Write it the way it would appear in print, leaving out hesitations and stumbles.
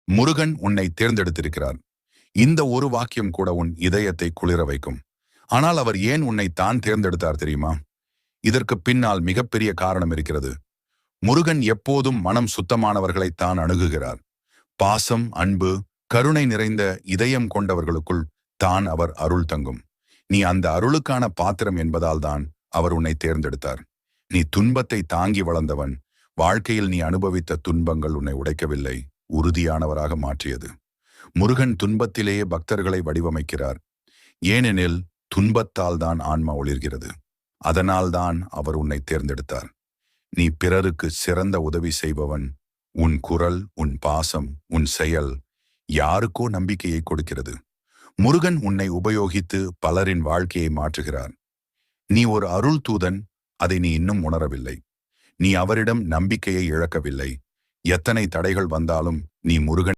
முருகன் உன்னை தேர்ந்தெடுத்திருக்கிறார். இந்த ஒரு வாக்கியம் கூட உன் இதயத்தை குளிர வைக்கும். ஆனால் அவர் ஏன் உன்னை தான் தேர்ந்தெடுத்தார் தெரியுமா? இதற்கு பின்னால் மிகப்பெரிய காரணம் இருக்கிறது. முருகன் எப்போதும் மனம் சுத்தமானவர்களைத்தான் அணுகுகிறார். பாசம், அன்பு, கருணை நிறைந்த இதயம் கொண்டவர்களுக்குள் தான் அவர் அருள் தங்கும். நீ அந்த அருளுக்கான பாத்திரம் என்பதால் தான் அவர் உன்னை தேர்ந்தெடுத்தார். நீ துன்பத்தை தாங்கி வளர்ந்தவன். வாழ்க்கையில் நீ அனுபவித்த துன்பங்கள் உன்னை உடைக்கவில்லை, உறுதியானவராக மாற்றியது. முருகன் துன்பத்திலேயே பக்தர்களை வடிவமைக்கிறார். ஏனெனில் துன்பத்தால் தான் ஆன்மா ஒளிர்கிறது. அதனால்தான் அவர் உன்னை தேர்ந்தெடுத்தார். நீ பிறருக்கு சிறந்த உதவி செய்பவன். உன் குரல், உன் பாசம், உன் செயல் யாருக்கோ நம்பிக்கையை கொடுக்கிறது. முருகன் உன்னை உபயோகித்து பலரின் வாழ்க்கையை மாற்றுகிறார். நீ ஒரு அருள் தூதன், அதை நீ இன்னும் உணரவில்லை. நீ அவரிடம் நம்பிக்கையை இழக்கவில்லை. எத்தனை தடைகள் வந்தாலும் நீ முருகன்